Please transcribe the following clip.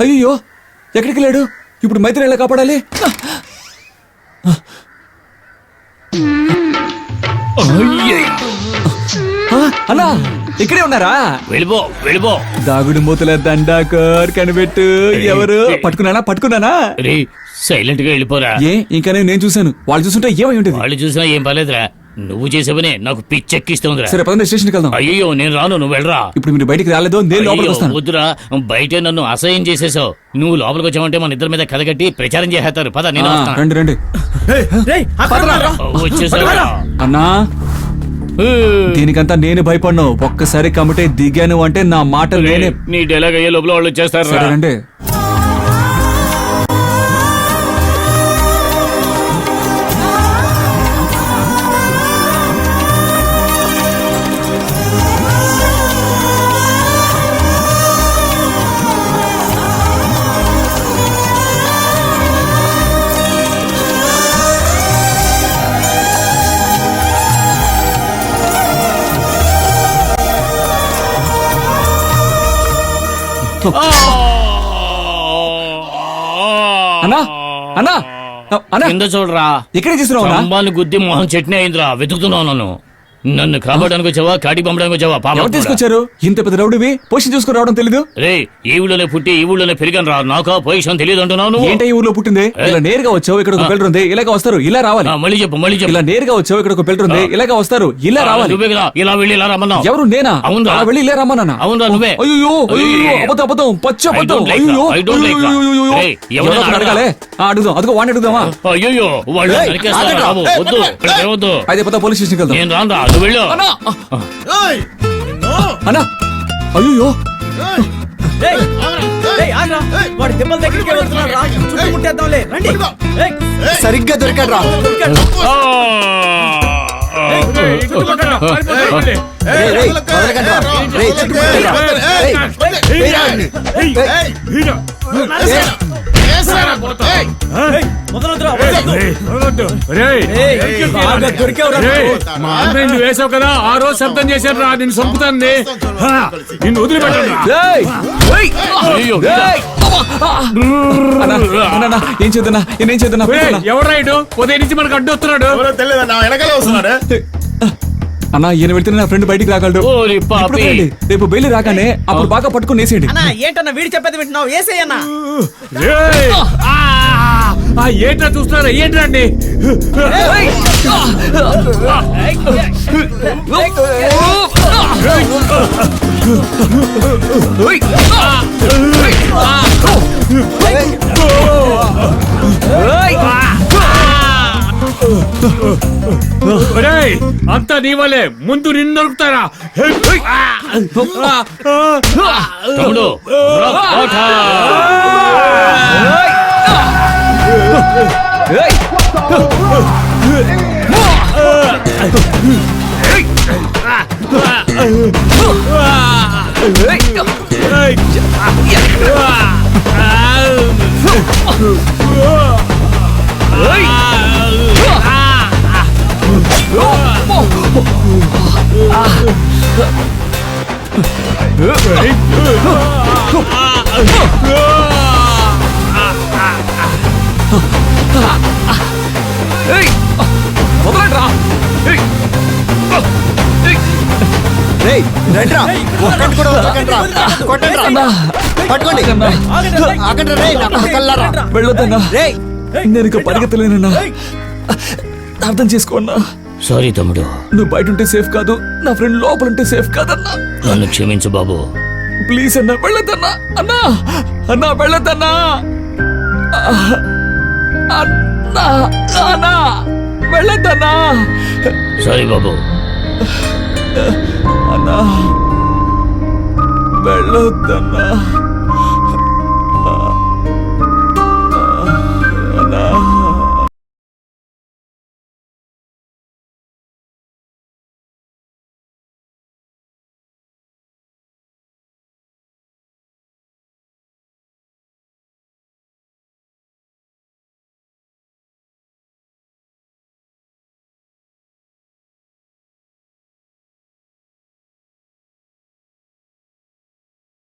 అయ్యో ఎక్కడికి లేడు? ఇప్పుడు మైత్రి ఎలా కాపాడాలి? అన్నా ఇక్కడే ఉన్నారా? వెళ్ళిపో. దాగుడు మూతల దండాకర్ కనిపెట్టు. ఎవరు? పట్టుకున్నానా? సైలెంట్ గా వెళ్ళిపోరా. ఇంకా నేను చూశాను. వాళ్ళు చూస్తుంటే ఏమై ఉంటుంది? వాళ్ళు చూసినా ఏం పర్లేదురా. నువ్వు చేసేవనే నాకు పిచ్చెక్కిస్తుందిరా. సరే పదండి స్టేషన్కి వెళ్దాం. అయ్యో నేను రాను, నువ్వు వెళ్ళరా. ఇప్పుడు మీరు బయటికి రాలేదు, నేను లోపలికి వస్తాను. వద్దురా, బయటే నన్ను అసహ్యం చేసేసావు. నువ్వు లోపలికి వచ్చావంటే మన ఇద్దరి మీద కథగట్టి ప్రచారం చేస్తారు. పద నేను రండి. వచ్చేసావా? అన్నా దీనికంతా నేను భయపడ్ను. ఒక్కసారి కమిటే దిగాను అంటే నా మాట నేనే. నీ డైలాగ్ అయ్యే లోపల వాళ్ళు వచ్చేస్తారు. రండి. కింద చూడరా. ఇక్కడే తీసుకున్నావు. గుద్ది మొహం చట్నీ అయిందిరా. వెతుకుతున్నావు నన్ను. నన్ను కాపాడడానికి వచ్చావా, కాటి పంపడానికి వచ్చావా? ఎవరు తీసుకొచ్చారు? ఇంత పెద్ద రౌడీవి పొజిషన్ చూసుకుని రావడం తెలీదు? రే ఈ ఊళ్ళోనే పుట్టి ఈ ఊళ్ళోనే పెరిగాను రా. నాకు పొజిషన్ తెలియదు అంటున్నావు. ఏంటి ఈ ఊర్లో పుట్టింది? ఇలా నేరుగా వచ్చావు, ఇక్కడ ఒక ఫిల్టర్ ఉంది, ఇలాగ వస్తారు, ఇలా రావాలి. మళ్ళీ చెప్పు. ఇలా నేరుగా వచ్చావు, ఇక్కడ ఒక ఫిల్టర్ ఉంది, ఇలాగ వస్తారు, ఇలా రావాలి. ఇలా వెళ్ళి ఇలా రమ్మన్నావు. ఎవరు? నేనా? అవును వెళ్ళి ఇలా రమ్మన్నా. అవునరా నువ్వే? అయ్యో అబద్ధం పచ్చ అబద్ధం. అడగాలే అడుగుదాం. అదిగో వాడిని అడుగుదామా? అయ్యో వద్దు. అయితే పద పోలీస్ స్టేషన్కి వెళ్దాం. నేను రాను రా, నువ్వు వెళ్ళు. అన్నా అయ్యో సరిగ్గా దొరికాడు రా. వేసావు కదా, ఆ రోజు శబ్దం చేశారు రా. నేను చంపుతాను, నిన్ను వదిలిపెట్టాను. ఏం చేద్దాం? ఎవరు రైడు? ఉదయం నుంచి మనకు అడ్డు వస్తున్నాడు. అన్నా ఈయన వెళ్తే నా ఫ్రెండ్ బయటికి రాగలడు. రేపు బయలు రాగానే అప్పుడు బాగా పట్టుకుని వేసేయండి. ఏంటన్నా వీడి చెప్పేది వింటున్నావు? వేసేయన్నా. ఏంట్రా చూస్తున్నారా? ఏంట్రండి? అంతా నీ వల్లే. ముందు నిన్ను దొరుకుతారా? తమ్ముడు వెళ్ళొద్దన్నా, నేను ఇక పరిగెత్తలేనన్నా. అర్థం చేసుకోన్నా. సారీ తమ్ముడు. నువ్వు బయట ఉంటే సేఫ్ కాదు, నా ఫ్రెండ్ లోపల ఉంటే సేఫ్ కాదన్నా. నన్ను క్షమించు బాబు. ప్లీజ్ అన్నా, వెళ్ళొద్దన్నా. అన్నా వెళ్ళొద్దన్నా. అన్నా వెళ్ళొద్దన్నా. సారీ బాబు. అన్నా వెళ్ళొద్దన్నా.